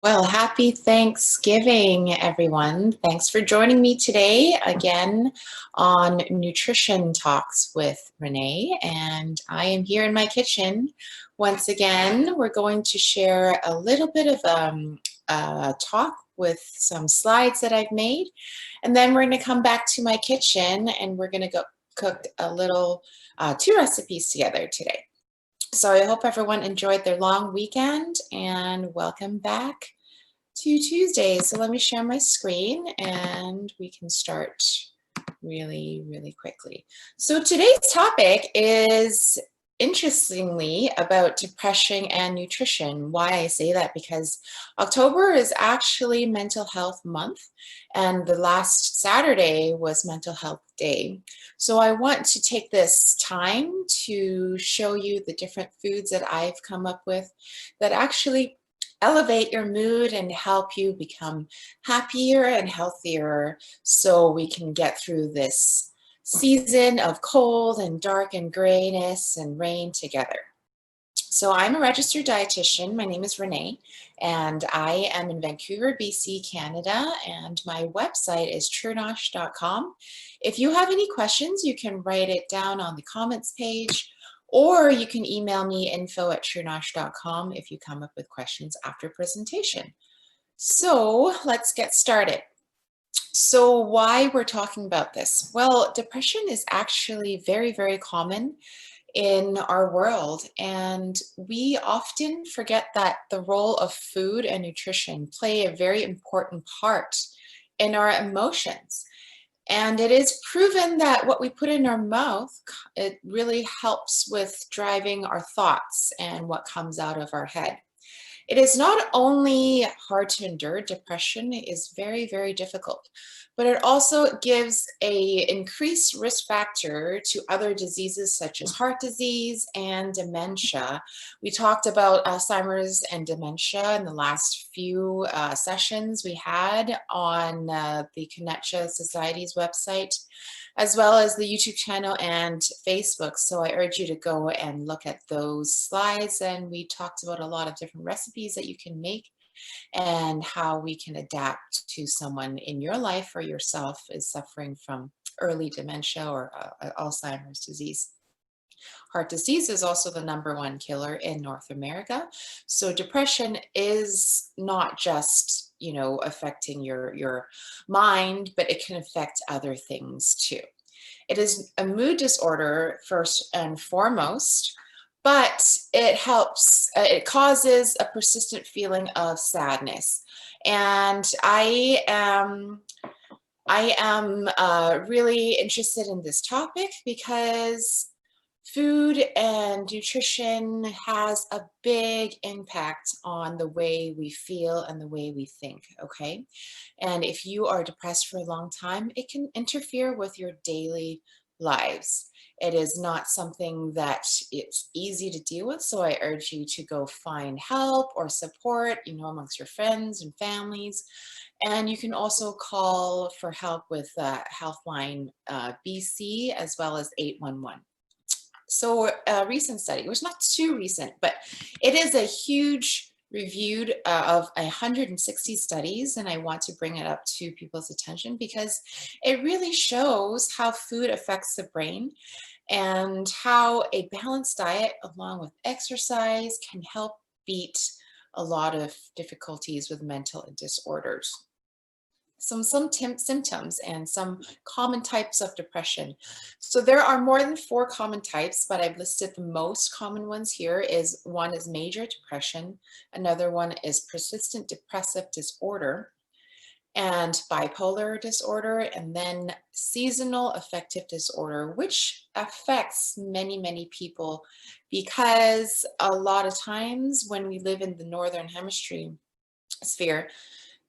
Well, happy Thanksgiving, everyone. Thanks for joining me today again on Nutrition Talks with Renee. And I am here in my kitchen. Once again, we're going to share a little bit of talk with some slides that I've made. And then we're going to come back to my kitchen and we're going to go cook a little two recipes together today. So I hope everyone enjoyed their long weekend and welcome back to Tuesday. So let me share my screen and we can start really quickly. So today's topic is interestingly about depression and nutrition. Why I say that? Because October is actually Mental Health Month and the last Saturday was Mental Health Day. So I want to take this time to show you the different foods that I've come up with that actually elevate your mood and help you become happier and healthier so we can get through this season of cold and dark and grayness and rain together. So I'm a registered dietitian. My name is Renee, and I am in Vancouver, BC, Canada, and my website is truenosh.com. If you have any questions, you can write it down on the comments page, or you can email me info@truenosh.com if you come up with questions after presentation. So let's get started. So why we're talking about this? Well, depression is actually very common in our world, and we often forget that the role of food and nutrition play a very important part in our emotions. And it is proven that what we put in our mouth, it really helps with driving our thoughts and what comes out of our head. It is not only hard to endure, depression is very difficult, but it also gives a increased risk factor to other diseases such as heart disease and dementia. We talked about Alzheimer's and dementia in the last few sessions we had on the ConnecTra Society's website, as well as the YouTube channel and Facebook. So I urge you to go and look at those slides. And we talked about a lot of different recipes that you can make and how we can adapt to someone in your life or yourself is suffering from early dementia or Alzheimer's disease. Heart disease is also the #1 killer in North America. So depression is not just, affecting your mind, but it can affect other things too. It is a mood disorder first and foremost, but it causes a persistent feeling of sadness. And I am really interested in this topic because food and nutrition has a big impact on the way we feel and the way we think, okay? And if you are depressed for a long time, it can interfere with your daily lives. It is not something that it's easy to deal with, so I urge you to go find help or support, amongst your friends and families. And you can also call for help with Healthline BC as well as 811. So a recent study, it was not too recent, but it is a huge reviewed of 160 studies, and I want to bring it up to people's attention because it really shows how food affects the brain and how a balanced diet along with exercise can help beat a lot of difficulties with mental disorders. Some symptoms and some common types of depression. So there are more than 4 common types, but I've listed the most common ones here. One is major depression, another one is persistent depressive disorder, and bipolar disorder, and then seasonal affective disorder, which affects many people because a lot of times when we live in the northern hemisphere,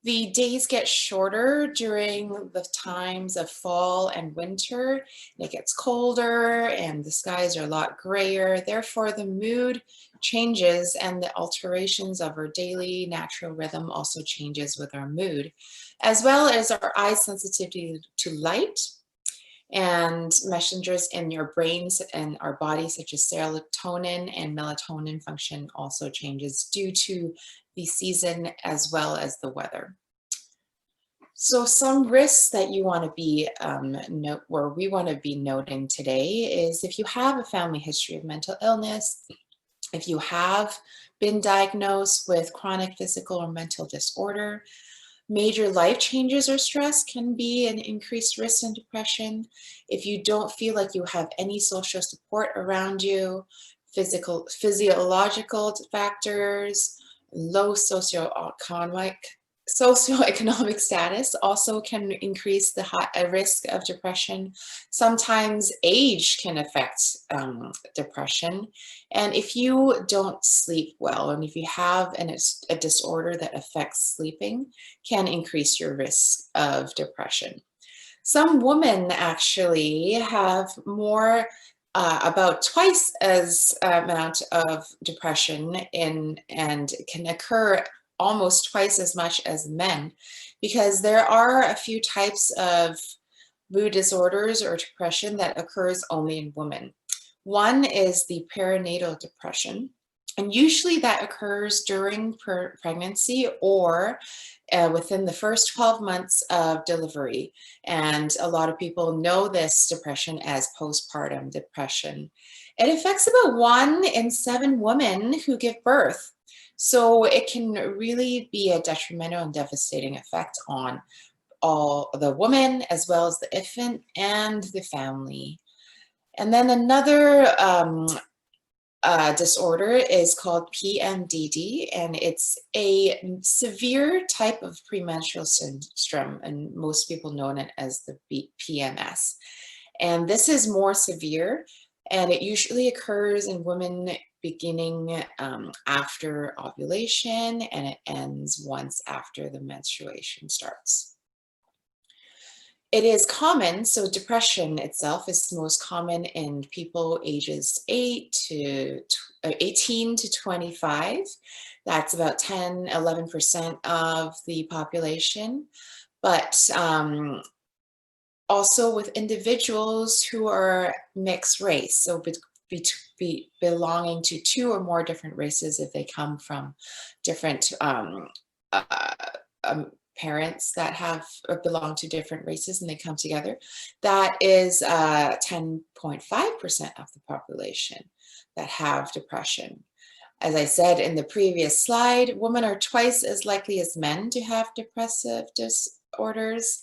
the days get shorter during the times of fall and winter. It gets colder and the skies are a lot grayer. Therefore, the mood changes and the alterations of our daily natural rhythm also changes with our mood, as well as our eye sensitivity to light and messengers in your brains and our bodies, such as serotonin and melatonin function, also changes due to the season as well as the weather. So some risks that you want to be we want to be noting today is if you have a family history of mental illness, if you have been diagnosed with chronic physical or mental disorder, major life changes or stress can be an increased risk in depression. If you don't feel like you have any social support around you, physiological factors, low socioeconomic status also can increase the risk of depression. Sometimes age can affect depression. And if you don't sleep well, and if you have a disorder that affects sleeping, can increase your risk of depression. Some women actually have more, about twice as amount of depression and can occur almost twice as much as men, because there are a few types of mood disorders or depression that occurs only in women. One is the perinatal depression, and usually that occurs during pregnancy or within the first 12 months of delivery. And a lot of people know this depression as postpartum depression. It affects about 1 in 7 women who give birth. So it can really be a detrimental and devastating effect on all the woman as well as the infant and the family. And then another disorder is called PMDD, and it's a severe type of premenstrual syndrome, and most people know it as the PMS. And this is more severe, and it usually occurs in women beginning after ovulation, and it ends once after the menstruation starts. It is common, so depression itself is most common in people ages 18 to 25. That's about 10, 11% of the population. But also with individuals who are mixed race, so belonging to 2 or more different races if they come from different parents that have or belong to different races and they come together, that is 10.5% of the population that have depression. As I said in the previous slide, women are twice as likely as men to have depressive disorders.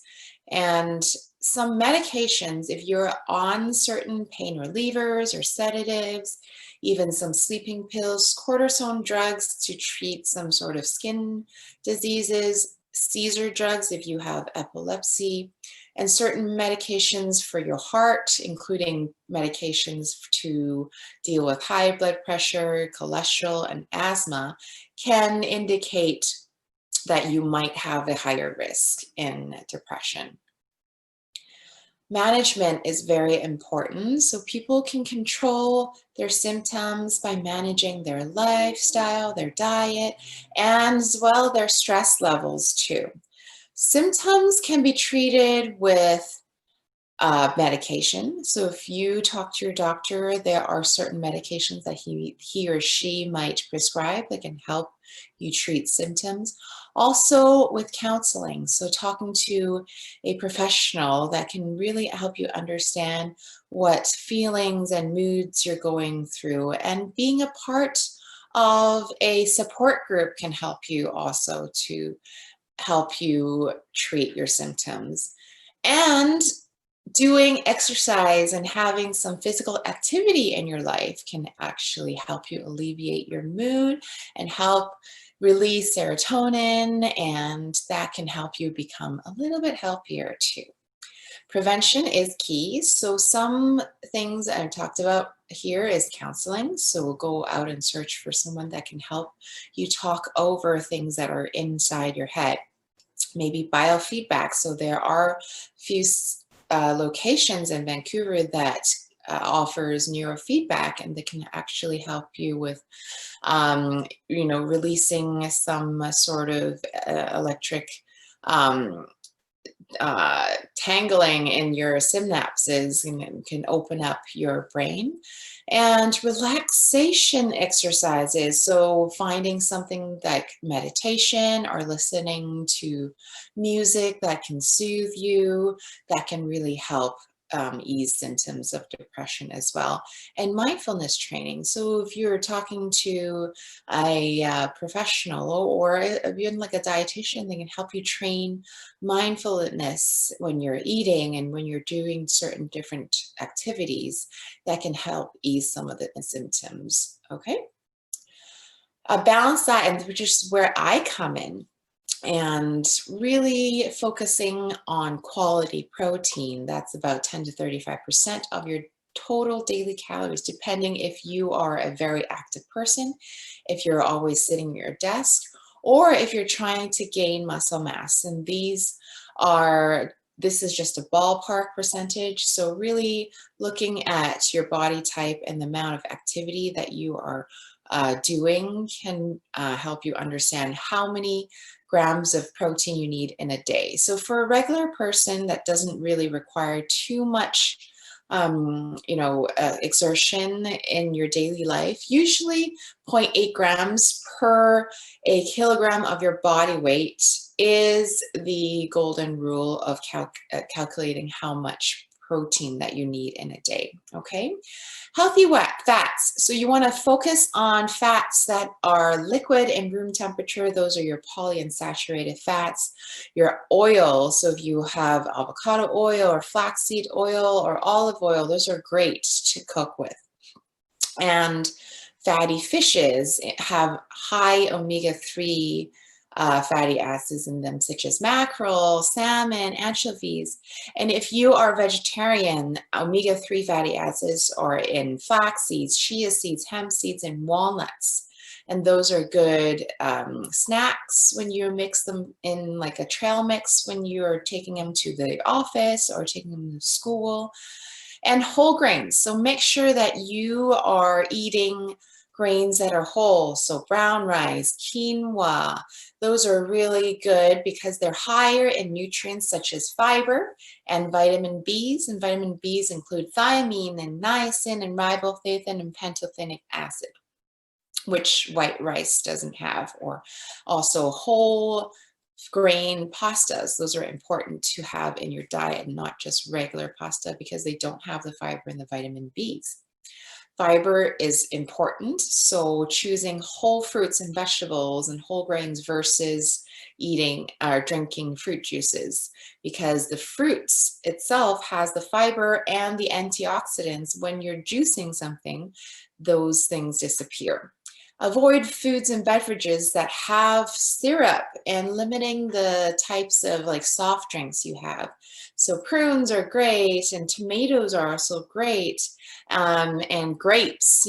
And some medications, if you're on certain pain relievers or sedatives, even some sleeping pills, cortisone drugs to treat some sort of skin diseases, seizure drugs if you have epilepsy, and certain medications for your heart, including medications to deal with high blood pressure, cholesterol, and asthma, can indicate that you might have a higher risk in depression. Management is very important, so people can control their symptoms by managing their lifestyle, their diet, and as well their stress levels too. Symptoms can be treated with medication. So if you talk to your doctor, there are certain medications that he or she might prescribe that can help you treat symptoms. Also with counseling, so talking to a professional that can really help you understand what feelings and moods you're going through, and being a part of a support group can help you also to help you treat your symptoms. And doing exercise and having some physical activity in your life can actually help you alleviate your mood and help release serotonin, and that can help you become a little bit healthier too. Prevention is key. So some things I've talked about here is counseling. So we'll go out and search for someone that can help you talk over things that are inside your head. Maybe biofeedback. So there are a few locations in Vancouver that offers neurofeedback, and they can actually help you with, releasing some sort of electric tangling in your synapses and can open up your brain. And relaxation exercises, so finding something like meditation or listening to music that can soothe you, that can really help ease symptoms of depression as well. And mindfulness training, so if you're talking to a professional or even like a dietitian, they can help you train mindfulness when you're eating and when you're doing certain different activities that can help ease some of the symptoms. Okay, a balanced diet, which is where I come in, and really focusing on quality protein. That's about 10 to 35% of your total daily calories, depending if you are a very active person, if you're always sitting at your desk, or if you're trying to gain muscle mass. And this is just a ballpark percentage. So really looking at your body type and the amount of activity that you are doing can help you understand how many grams of protein you need in a day. So for a regular person that doesn't really require too much exertion in your daily life, usually 0.8 grams per a kilogram of your body weight is the golden rule of calculating how much protein that you need in a day. Okay, healthy fats. So you want to focus on fats that are liquid and room temperature. Those are your polyunsaturated fats. Your oil, so if you have avocado oil or flaxseed oil or olive oil, those are great to cook with. And fatty fishes have high omega-3 fatty acids in them, such as mackerel, salmon, anchovies. And if you are vegetarian, omega-3 fatty acids are in flax seeds, chia seeds, hemp seeds, and walnuts. And those are good snacks when you mix them in like a trail mix when you're taking them to the office or taking them to school. And whole grains. So make sure that you are eating grains that are whole. So brown rice, quinoa, those are really good because they're higher in nutrients such as fiber and vitamin Bs. And vitamin Bs include thiamine and niacin and riboflavin and pantothenic acid, which white rice doesn't have, or also whole grain pastas. Those are important to have in your diet, not just regular pasta, because they don't have the fiber and the vitamin Bs. Fiber is important, so choosing whole fruits and vegetables and whole grains versus eating or drinking fruit juices, because the fruits itself has the fiber and the antioxidants. When you're juicing something, those things disappear. Avoid foods and beverages that have syrup and limiting the types of like soft drinks you have. So prunes are great and tomatoes are also great, and grapes,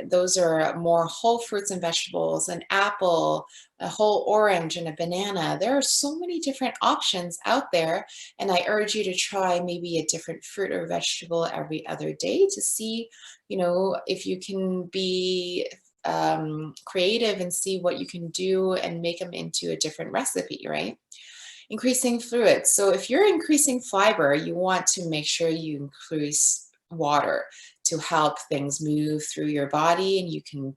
those are more whole fruits and vegetables, an apple, a whole orange, and a banana. There are so many different options out there, and I urge you to try maybe a different fruit or vegetable every other day to see, if you can be creative and see what you can do and make them into a different recipe, right? Increasing fluids. So if you're increasing fiber, you want to make sure you increase water to help things move through your body, and you can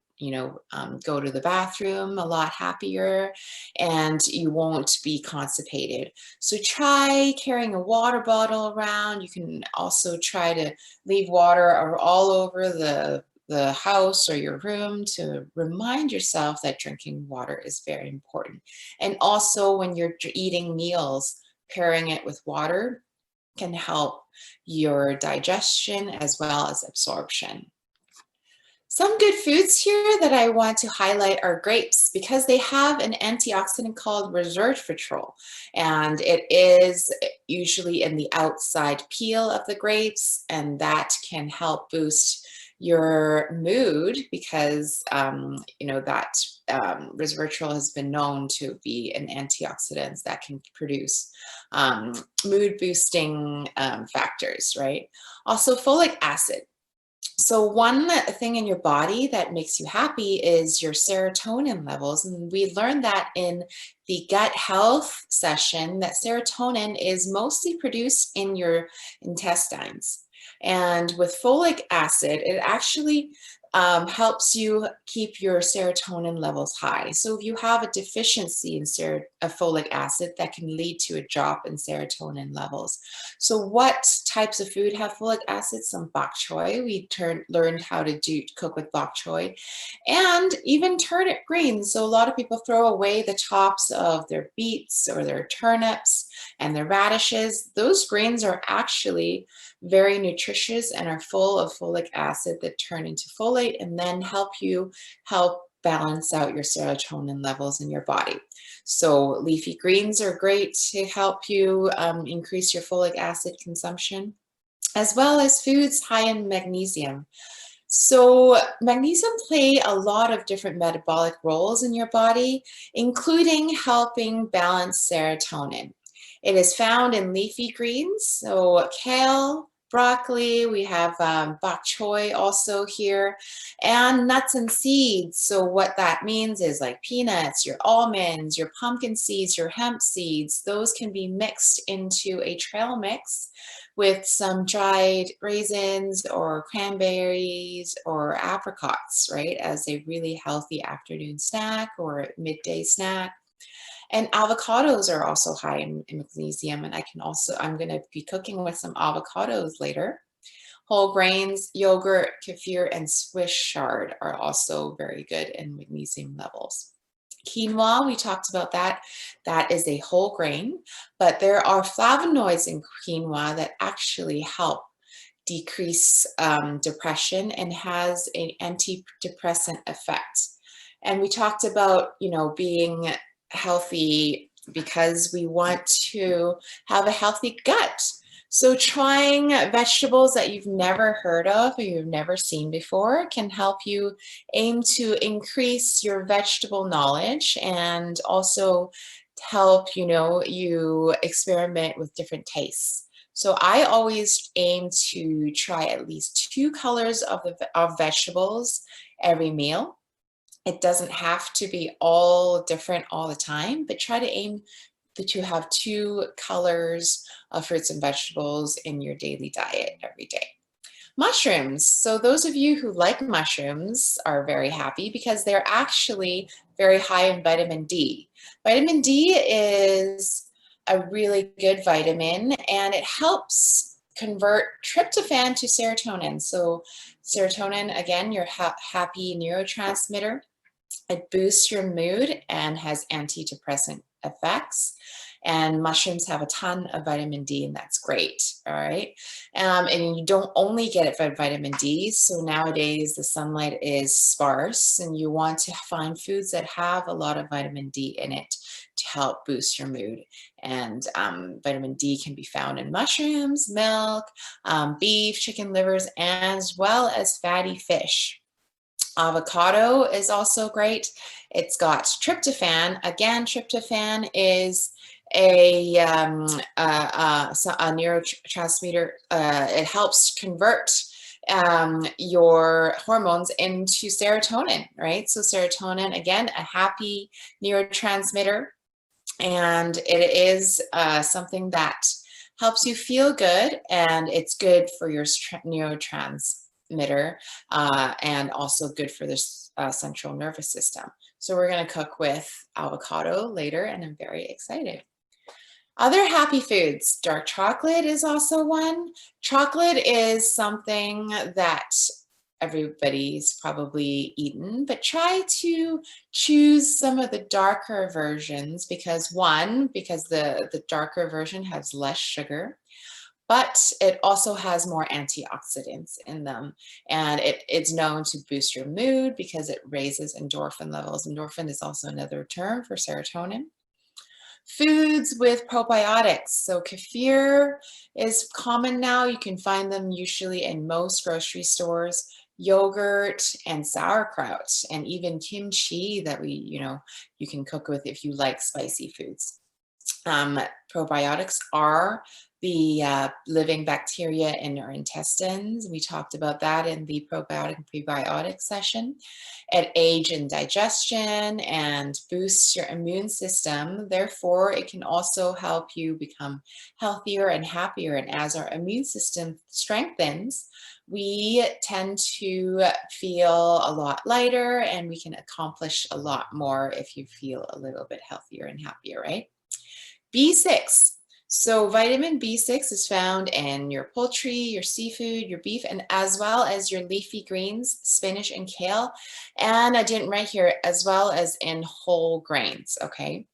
go to the bathroom a lot happier, and you won't be constipated. So try carrying a water bottle around. You can also try to leave water all over the house or your room to remind yourself that drinking water is very important. And also when you're eating meals, pairing it with water can help your digestion as well as absorption. Some good foods here that I want to highlight are grapes, because they have an antioxidant called resveratrol, and it is usually in the outside peel of the grapes, and that can help boost your mood because that resveratrol has been known to be an antioxidant that can produce mood boosting factors, right? Also folic acid. So one thing in your body that makes you happy is your serotonin levels. And we learned that in the gut health session that serotonin is mostly produced in your intestines. And with folic acid, it actually helps you keep your serotonin levels high. So if you have a deficiency in folic acid, that can lead to a drop in serotonin levels. So what types of food have folic acid? Some bok choy. We learned how to cook with bok choy, and even turnip greens. So a lot of people throw away the tops of their beets or their turnips and their radishes. Those greens are actually very nutritious and are full of folic acid that turn into folate and then help balance out your serotonin levels in your body. So leafy greens are great to help you increase your folic acid consumption, as well as foods high in magnesium. So magnesium play a lot of different metabolic roles in your body, including helping balance serotonin. It is found in leafy greens, so kale, broccoli, we have bok choy also here, and nuts and seeds. So what that means is like peanuts, your almonds, your pumpkin seeds, your hemp seeds, those can be mixed into a trail mix with some dried raisins or cranberries or apricots, right, as a really healthy afternoon snack or midday snack. And avocados are also high in magnesium, and I'm going to be cooking with some avocados later. Whole grains, yogurt, kefir, and Swiss chard are also very good in magnesium levels. Quinoa, we talked about that. That is a whole grain, but there are flavonoids in quinoa that actually help decrease depression and has an antidepressant effect. And we talked about, being healthy because we want to have a healthy gut. So trying vegetables that you've never heard of or you've never seen before can help you aim to increase your vegetable knowledge and also help, you experiment with different tastes. So I always aim to try at least 2 colors of vegetables every meal. It doesn't have to be all different all the time, but try to aim to have 2 colors of fruits and vegetables in your daily diet every day. Mushrooms. So those of you who like mushrooms are very happy because they're actually very high in vitamin D. Vitamin D is a really good vitamin, and it helps convert tryptophan to serotonin. So serotonin, again, your happy neurotransmitter. It boosts your mood and has antidepressant effects. And mushrooms have a ton of vitamin D, and that's great. All right. And you don't only get it from vitamin D. So nowadays the sunlight is sparse, and you want to find foods that have a lot of vitamin D in it to help boost your mood. And vitamin D can be found in mushrooms, milk, beef, chicken livers, as well as fatty fish. Avocado is also great. It's got tryptophan. Again, tryptophan is a neurotransmitter. It helps convert your hormones into serotonin, right? So serotonin, again, a happy neurotransmitter, and it is something that helps you feel good, and it's good for your neurotransmitter and also good for the central nervous system. So we're going to cook with avocado later, and I'm very excited. Other happy foods, dark chocolate is also one. Chocolate is something that everybody's probably eaten, but try to choose some of the darker versions because the darker version has less sugar, but it also has more antioxidants in them. And it's known to boost your mood because it raises endorphin levels. Endorphin is also another term for serotonin. Foods with probiotics. So kefir is common now. You can find them usually in most grocery stores. Yogurt and sauerkraut, and even kimchi that you can cook with if you like spicy foods. Probiotics are the living bacteria in our intestines. We talked about that in the probiotic and prebiotic session. It aids in digestion and boosts your immune system. Therefore, it can also help you become healthier and happier. And as our immune system strengthens, we tend to feel a lot lighter and we can accomplish a lot more if you feel a little bit healthier and happier, right? B6. So vitamin B6 is found in your poultry, your seafood, your beef, and as well as your leafy greens, spinach and kale. And I didn't write here, as well as in whole grains, okay?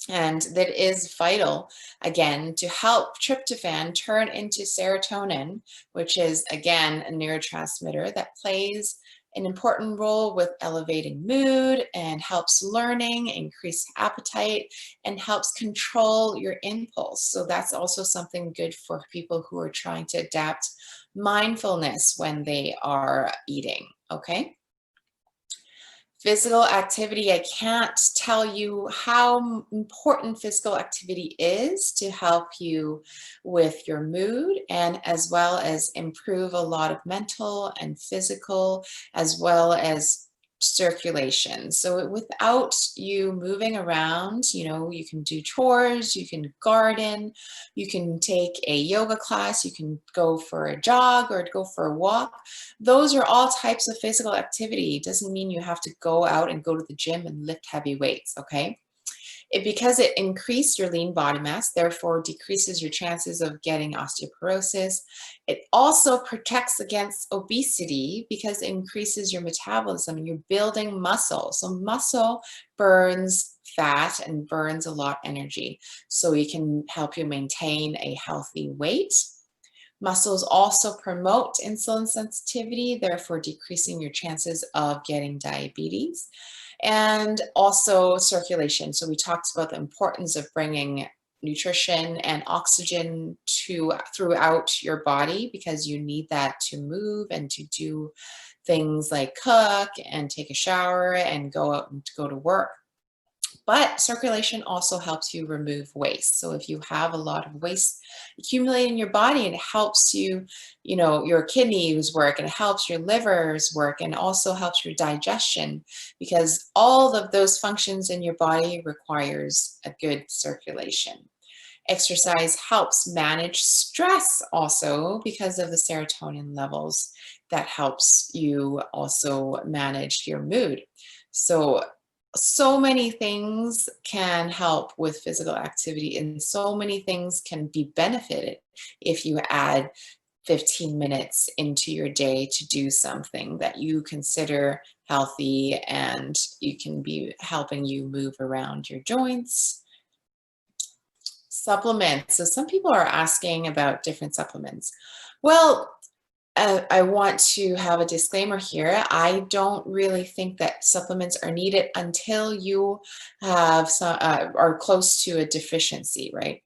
And that is vital, again, to help tryptophan turn into serotonin, which is, again, a neurotransmitter that plays an important role with elevating mood and helps learning, increase appetite, and helps control your impulse. So that's also something good for people who are trying to adapt mindfulness when they are eating, okay? Physical activity, I can't tell you how important physical activity is to help you with your mood and as well as improve a lot of mental and physical as well as circulation. So without you moving around, you can do chores, you can garden, you can take a yoga class, you can go for a jog or go for a walk. Those are all types of physical activity. It doesn't mean you have to go out and go to the gym and lift heavy weights, okay? Because it increases your lean body mass, therefore decreases your chances of getting osteoporosis. It also protects against obesity because it increases your metabolism and you're building muscle. So muscle burns fat and burns a lot of energy. So it can help you maintain a healthy weight. Muscles also promote insulin sensitivity, therefore decreasing your chances of getting diabetes. And also circulation. So we talked about the importance of bringing nutrition and oxygen throughout your body because you need that to move and to do things like cook and take a shower and go out and go to work. But circulation also helps you remove waste. So if you have a lot of waste accumulating in your body, it helps you, your kidneys work, and it helps your livers work, and also helps your digestion because all of those functions in your body requires a good circulation. Exercise helps manage stress also because of the serotonin levels that helps you also manage your mood. So many things can help with physical activity and so many things can be benefited if you add 15 minutes into your day to do something that you consider healthy and you can be helping you move around your joints. Supplements. So some people are asking about different supplements. Well, I want to have a disclaimer here. I don't really think that supplements are needed until you have are close to a deficiency, right?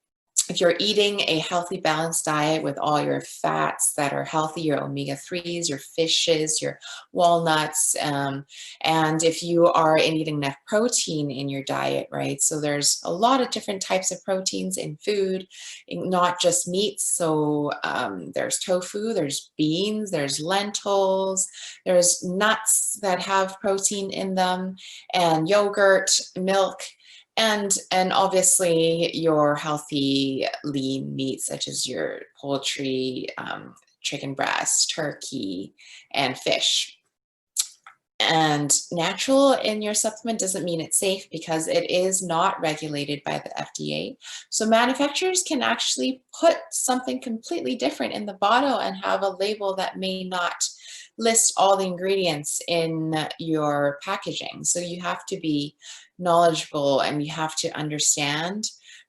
If you're eating a healthy, balanced diet with all your fats that are healthy, your omega-3s, your fishes, your walnuts, and if you are eating enough protein in your diet, right? So there's a lot of different types of proteins in food, not just meats. So there's tofu, there's beans, there's lentils, there's nuts that have protein in them, and yogurt, milk, and obviously your healthy lean meat such as your poultry, chicken breast, turkey, and fish. And natural in your supplement doesn't mean it's safe because it is not regulated by the FDA. So manufacturers can actually put something completely different in the bottle and have a label that may not list all the ingredients in your packaging. So you have to be knowledgeable and you have to understand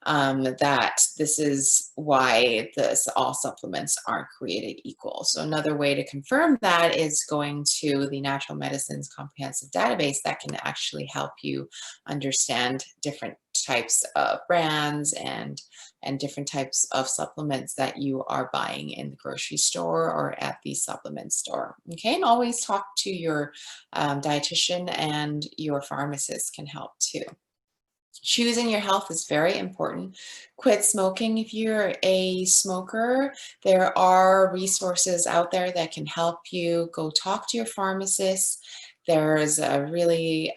that this is why all supplements aren't created equal. So another way to confirm that is going to the Natural Medicines Comprehensive Database that can actually help you understand different types of brands and different types of supplements that you are buying in the grocery store or at the supplement store. Okay, and always talk to your dietitian, and your pharmacist can help too. Choosing your health is very important. Quit smoking if you're a smoker. There are resources out there that can help you. Go talk to your pharmacist. There's a really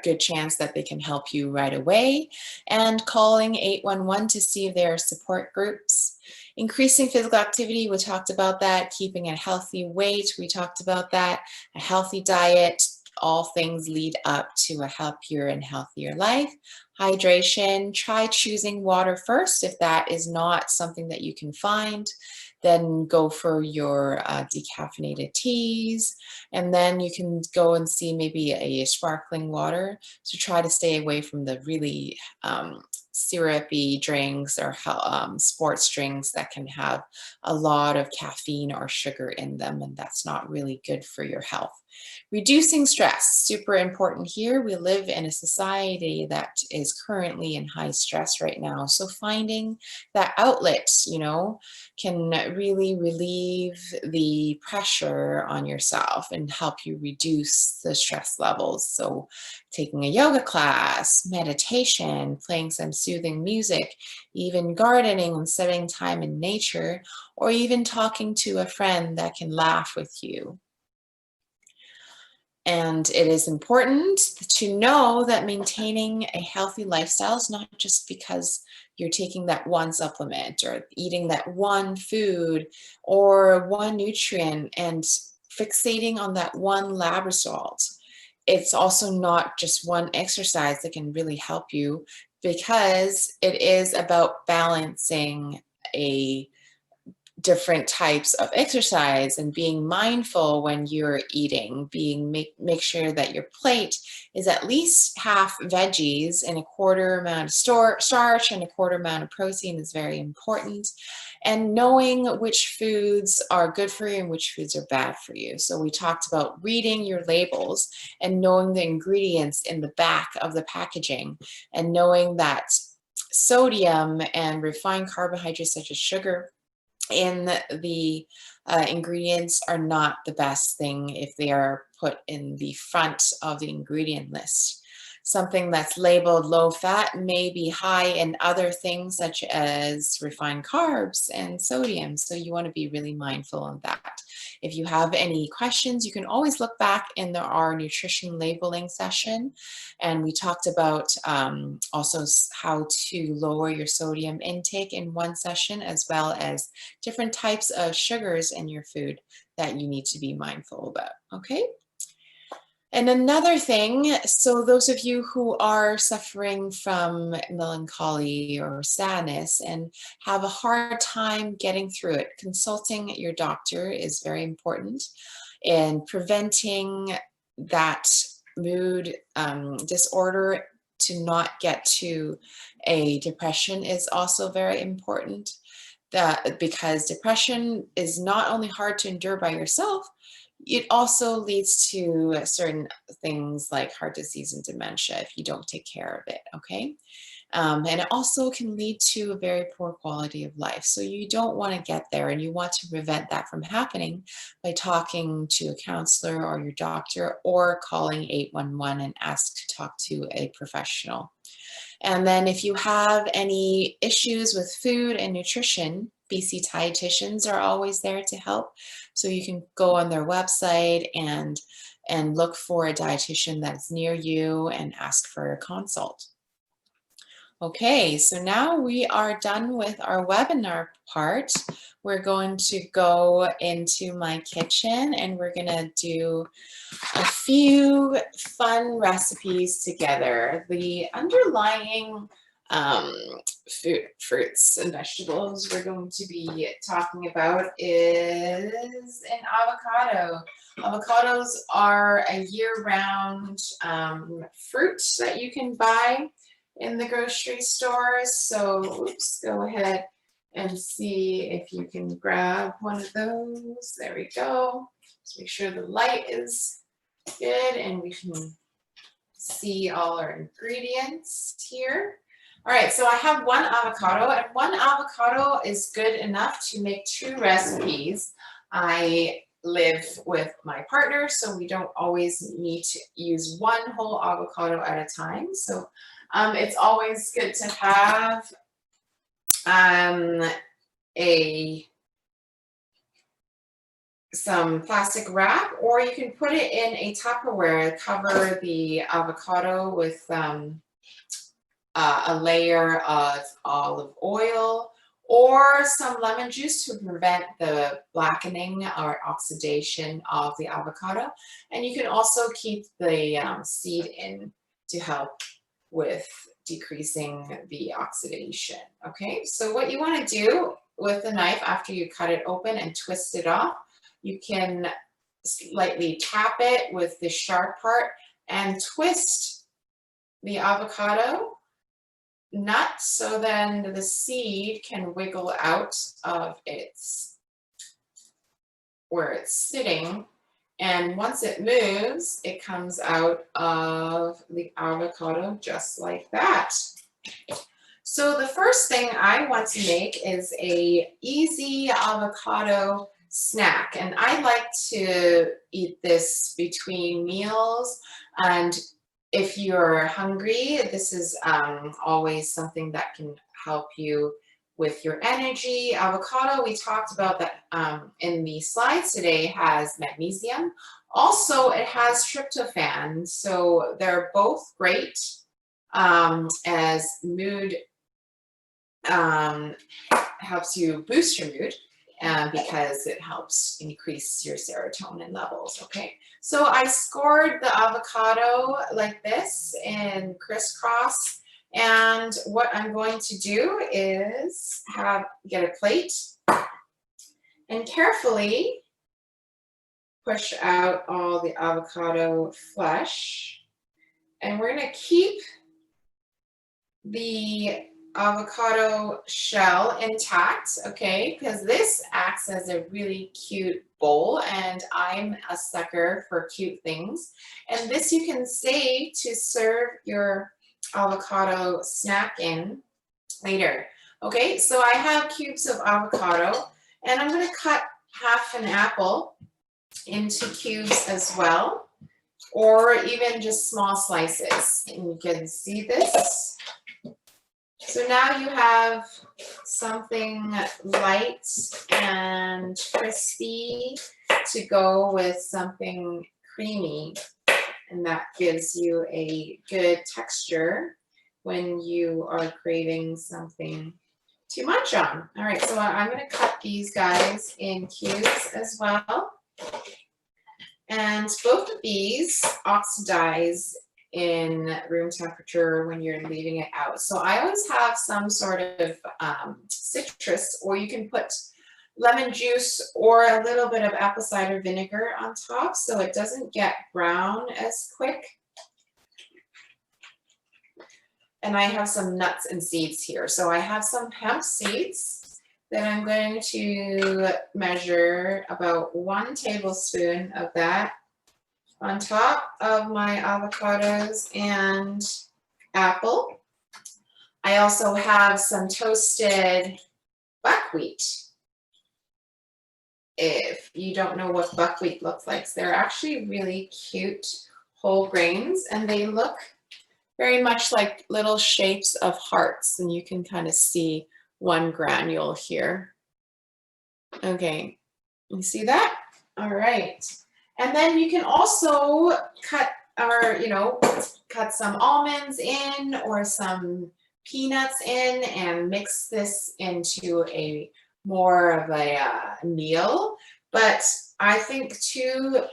good chance that they can help you right away. And calling 811 to see if there are support groups. Increasing physical activity, we talked about that. Keeping a healthy weight, we talked about that. A healthy diet, all things lead up to a happier and healthier life. Hydration, try choosing water first. If that is not something that you can find, then go for your decaffeinated teas, and then you can go and see maybe a sparkling water. So try to stay away from the really syrupy drinks or sports drinks that can have a lot of caffeine or sugar in them, and that's not really good for your health. Reducing stress, super important here. We live in a society that is currently in high stress right now. So finding that outlet, can really relieve the pressure on yourself and help you reduce the stress levels. So taking a yoga class, meditation, playing some soothing music, even gardening and spending time in nature, or even talking to a friend that can laugh with you. And it is important to know that maintaining a healthy lifestyle is not just because you're taking that one supplement or eating that one food or one nutrient and fixating on that one lab result. It's also not just one exercise that can really help you, because it is about balancing a different types of exercise and being mindful when you're eating, make sure that your plate is at least half veggies and a quarter amount of starch and a quarter amount of protein is very important. And knowing which foods are good for you and which foods are bad for you. So we talked about reading your labels and knowing the ingredients in the back of the packaging, and knowing that sodium and refined carbohydrates such as sugar in the ingredients are not the best thing if they are put in the front of the ingredient list. Something that's labeled low fat may be high in other things such as refined carbs and sodium. So you want to be really mindful of that. If you have any questions, you can always look back in our nutrition labeling session. And we talked about also how to lower your sodium intake in one session, as well as different types of sugars in your food that you need to be mindful about, okay? And another thing, so those of you who are suffering from melancholy or sadness and have a hard time getting through it, consulting your doctor is very important, and preventing that mood disorder to not get to a depression is also very important. Because depression is not only hard to endure by yourself, it also leads to certain things like heart disease and dementia if you don't take care of it, okay? And it also can lead to a very poor quality of life. So you don't want to get there, and you want to prevent that from happening by talking to a counselor or your doctor, or calling 811 and ask to talk to a professional. And then if you have any issues with food and nutrition, BC dietitians are always there to help. So you can go on their website and look for a dietitian that's near you and ask for a consult. Okay, so now we are done with our webinar part. We're going to go into my kitchen and we're gonna do a few fun recipes together. The underlying fruits and vegetables we're going to be talking about is an avocado. Avocados are a year-round fruit that you can buy in the grocery stores. So go ahead and see if you can grab one of those. There we go. Just make sure the light is good and we can see all our ingredients here. All right, so I have one avocado, and one avocado is good enough to make 2 recipes. I live with my partner, so we don't always need to use one whole avocado at a time. So it's always good to have some plastic wrap, or you can put it in a Tupperware, cover the avocado with a layer of olive oil or some lemon juice to prevent the blackening or oxidation of the avocado. And you can also keep the seed in to help with decreasing the oxidation. Okay, so what you want to do with the knife after you cut it open and twist it off, you can lightly tap it with the sharp part and twist the avocado nut so then the seed can wiggle out of where it's sitting, and once it moves, it comes out of the avocado just like that. So the first thing I want to make is a easy avocado snack, and I like to eat this between meals, and if you're hungry, this is always something that can help you with your energy. Avocado, we talked about that in the slides today, has magnesium. Also, it has tryptophan, so they're both great as mood, helps you boost your mood. Because it helps increase your serotonin levels, okay? So I scored the avocado like this in crisscross, and what I'm going to do is get a plate and carefully push out all the avocado flesh, and we're gonna keep the avocado shell intact, okay, because this acts as a really cute bowl, and I'm a sucker for cute things. And this you can save to serve your avocado snack in later. Okay, so I have cubes of avocado, and I'm going to cut half an apple into cubes as well, or even just small slices. And you can see this. So now you have something light and crispy to go with something creamy, and that gives you a good texture when you are craving something to munch on. All right, so I'm going to cut these guys in cubes as well. And both of these oxidize in room temperature when you're leaving it out. So I always have some sort of citrus, or you can put lemon juice or a little bit of apple cider vinegar on top so it doesn't get brown as quick. And I have some nuts and seeds here. So I have some hemp seeds that I'm going to measure about 1 tablespoon of that on top of my avocados and apple. I also have some toasted buckwheat. If you don't know what buckwheat looks like, they're actually really cute whole grains, and they look very much like little shapes of hearts, and you can kind of see one granule here. Okay, you see that? All right. And then you can also cut some almonds in or some peanuts in and mix this into a more of a meal. But I think 2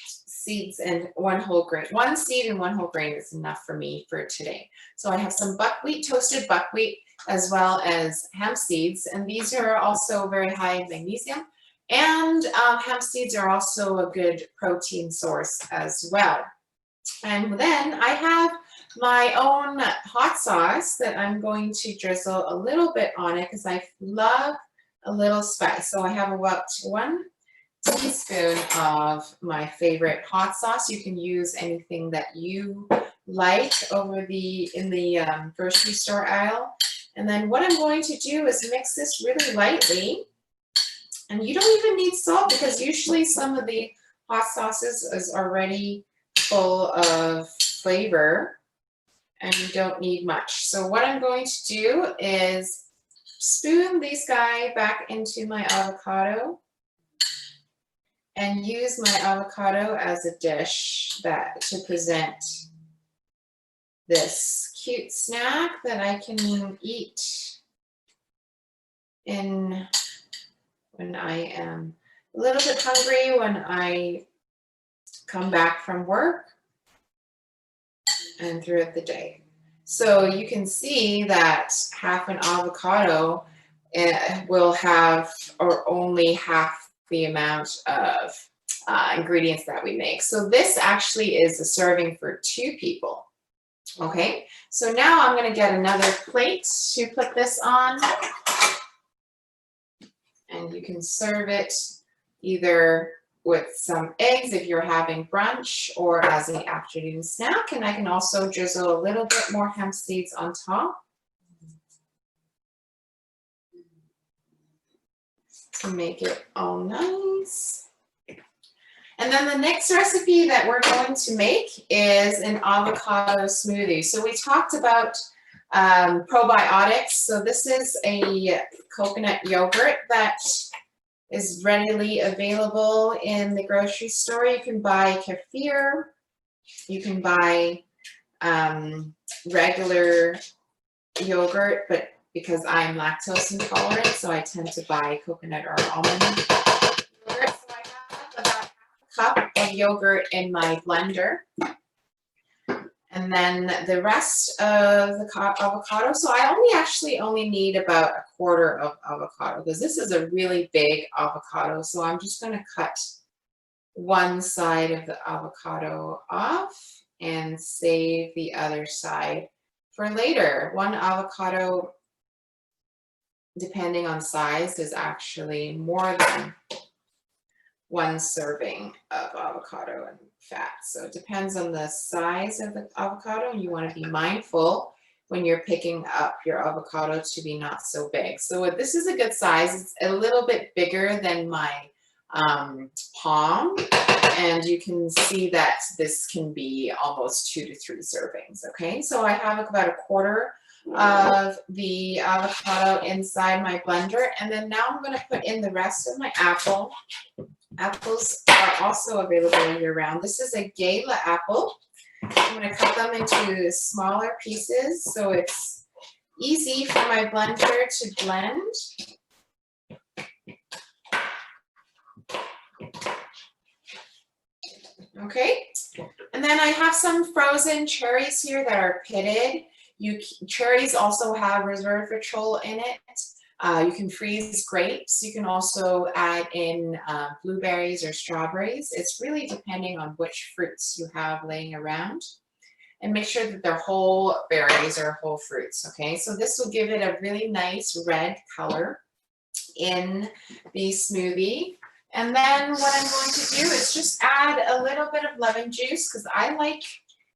seeds and 1 whole grain, 1 seed and 1 whole grain is enough for me for today. So I have some buckwheat, toasted buckwheat, as well as hemp seeds, and these are also very high in magnesium. And hemp seeds are also a good protein source as well. And then I have my own hot sauce that I'm going to drizzle a little bit on it because I love a little spice. So I have about 1 teaspoon of my favorite hot sauce. You can use anything that you like in the grocery store aisle. And then what I'm going to do is mix this really lightly And you don't even need salt because usually some of the hot sauces is already full of flavor and you don't need much. So what I'm going to do is spoon this guy back into my avocado and use my avocado as a dish to present this cute snack that I can eat when I am a little bit hungry, when I come back from work and throughout the day. So you can see that half an avocado will have or only half the amount of ingredients that we make. So this actually is a serving for 2 people. Okay, so now I'm going to get another plate to put this on, and you can serve it either with some eggs if you're having brunch or as an afternoon snack. And I can also drizzle a little bit more hemp seeds on top to make it all nice. And then the next recipe that we're going to make is an avocado smoothie. So we talked about probiotics. So this is a coconut yogurt that is readily available in the grocery store. You can buy kefir, you can buy regular yogurt, but because I'm lactose intolerant, so I tend to buy coconut or almond yogurt. So I have about half a cup of yogurt in my blender. And then the rest of the avocado. So I actually only need about a quarter of avocado because this is a really big avocado. So I'm just going to cut one side of the avocado off and save the other side for later. One avocado, depending on size, is actually more than 1 serving of avocado and fat. So it depends on the size of the avocado, and you want to be mindful when you're picking up your avocado to be not so big. So this is a good size. It's a little bit bigger than my palm, and you can see that this can be almost 2 to 3 servings. Okay, so I have about a quarter of the avocado inside my blender, and then now I'm going to put in the rest of my apple. Apples are also available year-round. This is a Gala apple. I'm going to cut them into smaller pieces so it's easy for my blender to blend. Okay, and then I have some frozen cherries here that are pitted. Cherries also have resveratrol in it. You can freeze grapes. You can also add in blueberries or strawberries. It's really depending on which fruits you have laying around. And make sure that they're whole berries or whole fruits, okay? So this will give it a really nice red color in the smoothie. And then what I'm going to do is just add a little bit of lemon juice because I like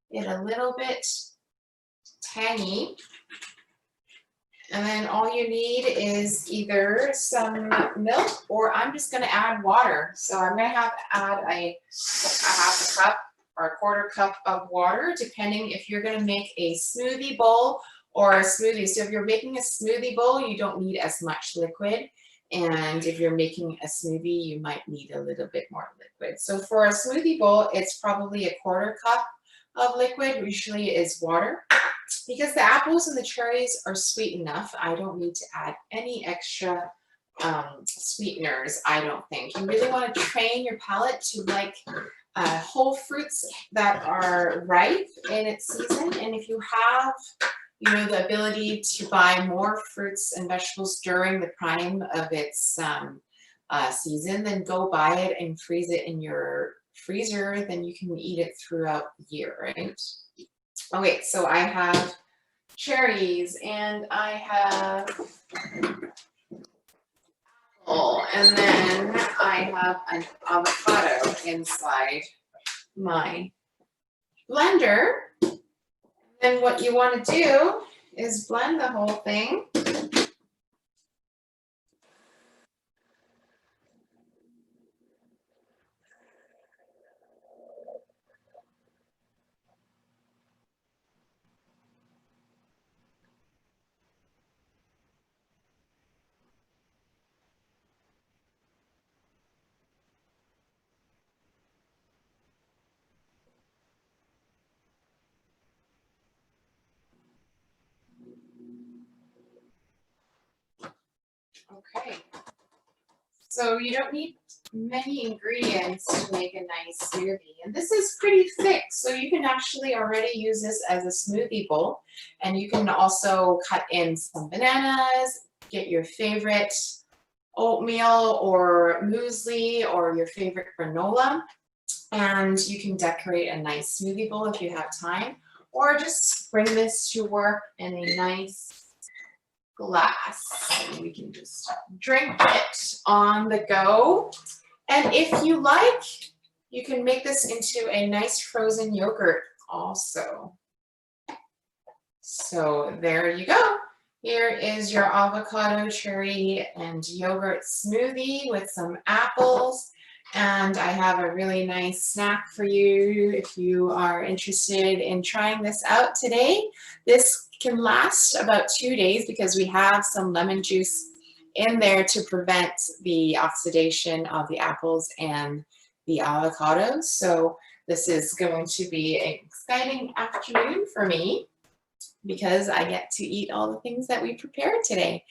it a little bit tangy. And then all you need is either some milk or I'm just going to add water. So I'm going to add a half a cup or a quarter cup of water, depending if you're going to make a smoothie bowl or a smoothie. So if you're making a smoothie bowl, you don't need as much liquid. And if you're making a smoothie, you might need a little bit more liquid. So for a smoothie bowl, it's probably a quarter cup of liquid, usually is water. Because the apples and the cherries are sweet enough, I don't need to add any extra sweeteners, I don't think. You really want to train your palate to like whole fruits that are ripe in its season. And if you have, the ability to buy more fruits and vegetables during the prime of its season, then go buy it and freeze it in your freezer. Then you can eat it throughout the year, right? Okay, so I have cherries and I have apple, and then I have an avocado inside my blender. Then what you want to do is blend the whole thing. Okay. So you don't need many ingredients to make a nice smoothie. And this is pretty thick, so you can actually already use this as a smoothie bowl. And you can also cut in some bananas, get your favorite oatmeal or muesli or your favorite granola. And you can decorate a nice smoothie bowl if you have time, or just bring this to work in a nice glass. We can just drink it on the go. And if you like, you can make this into a nice frozen yogurt also. So there you go. Here is your avocado, cherry, and yogurt smoothie with some apples. And I have a really nice snack for you if you are interested in trying this out today. This can last about 2 days because we have some lemon juice in there to prevent the oxidation of the apples and the avocados. So this is going to be an exciting afternoon for me, because I get to eat all the things that we prepared today.